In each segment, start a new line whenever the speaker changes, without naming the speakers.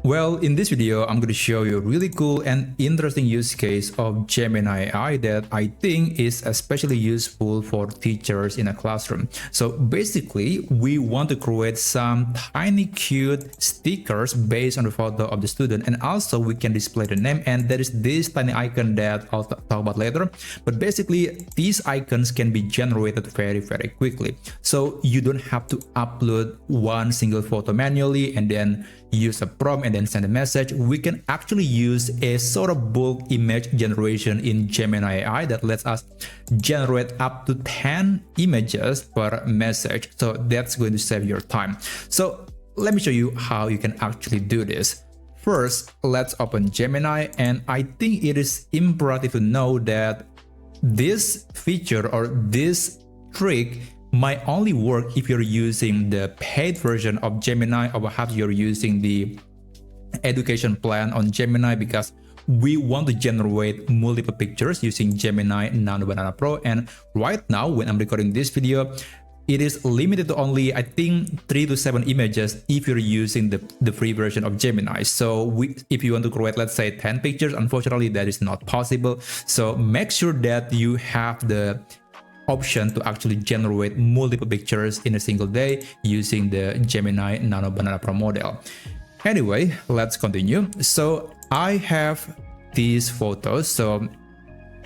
Well, in this video, I'm going to show you a really cool and interesting use case of Gemini AI that I think is especially useful for teachers in a classroom. So basically, we want to create some tiny cute stickers based on the photo of the student, and also we can display the name, and there is this tiny icon that I'll talk about later. But basically, these icons can be generated very quickly. So you don't have to upload one single photo manually and then use a prompt and then send a message. We can actually use a sort of bulk image generation in Gemini AI that lets us generate up to 10 images per message. So that's going to save your time. So let me show you how you can actually do this. First, let's open Gemini, and I think it is imperative to know that this feature or this trick might only work if you're using the paid version of Gemini, or perhaps you're using the education plan on Gemini, because we want to generate multiple pictures using Gemini Nano Banana Pro. And right now, when I'm recording this video, it is limited to only, I think, 3 to 7 images if you're using the free version of Gemini. So if you want to create, let's say, 10 pictures, unfortunately, that is not possible. So make sure that you have the option to actually generate multiple pictures in a single day using the Gemini Nano Banana Pro model. Anyway, let's continue. So I have these photos. So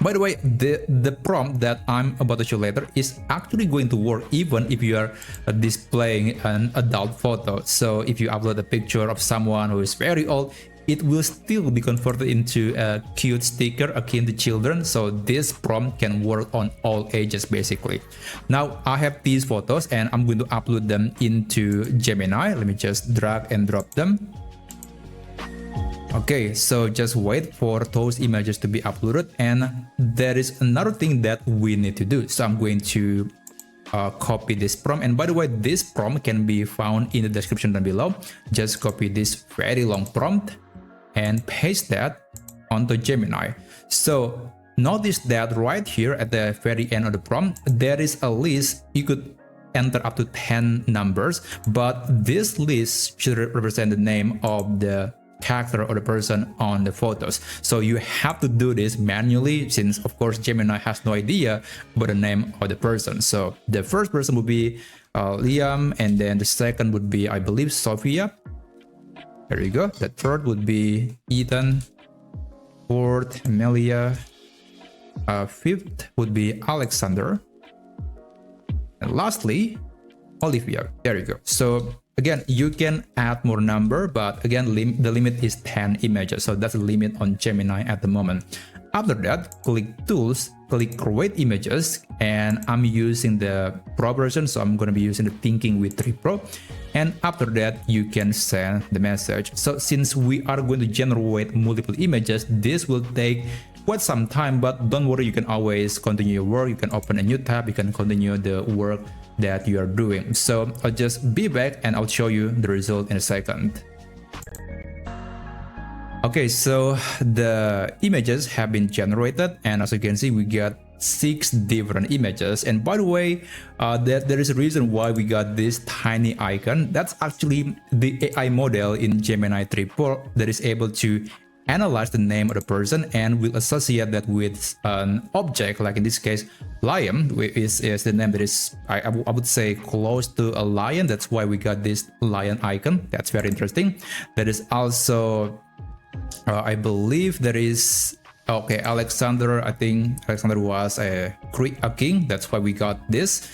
by the way, the prompt that I'm about to show later is actually going to work even if you are displaying an adult photo. So if you upload a picture of someone who is very old, it will still be converted into a cute sticker akin to children. So this prompt can work on all ages basically. Now I have these photos and I'm going to upload them into Gemini. Let me just drag and drop them. Okay, so just wait for those images to be uploaded, and there is another thing that we need to do. So I'm going to copy this prompt, and by the way, this prompt can be found in the description down below. Just copy this very long prompt and paste that onto Gemini. So notice that right here at the very end of the prompt, there is a list. You could enter up to 10 numbers, but this list should represent the name of the character or the person on the photos. So you have to do this manually, since of course Gemini has no idea about the name of the person. So the first person would be Liam, and then the second would be, I believe, Sophia. There you go. The third would be Ethan. Fourth, Amelia. Fifth would be Alexander. And lastly, Olivia. There you go. So again, you can add more number, but again, the limit is 10 images. So that's the limit on Gemini at the moment. After that, click Tools, click Create Images, and I'm using the Pro version, so I'm going to be using the Thinking with 3 Pro. And after that, you can send the message. So since we are going to generate multiple images, this will take quite some time, but don't worry, you can always continue your work. You can open a new tab, you can continue the work that you are doing. So I'll just be back and I'll show you the result in a second. Okay, so the images have been generated, and as you can see, we got 6 different images. And by the way, there is a reason why we got this tiny icon. That's actually the AI model in Gemini 3 Pro that is able to analyze the name of the person and will associate that with an object, like in this case lion, which is the name that is, I would say, close to a lion. That's why we got this lion icon. That's very interesting. That is also I believe there is, okay, Alexander. I think Alexander was a king. That's why we got this.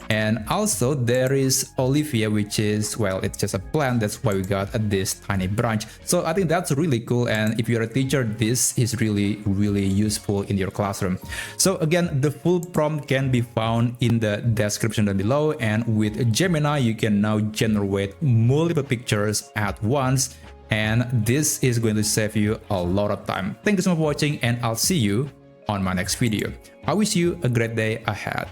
And also there is Olivia, which is, well, it's just a plant. That's why we got this tiny branch. So I think that's really cool. And if you're a teacher, this is really useful in your classroom. So again, the full prompt can be found in the description down below. And with Gemini, you can now generate multiple pictures at once. And this is going to save you a lot of time. Thank you so much for watching, and I'll see you on my next video. I wish you a great day ahead.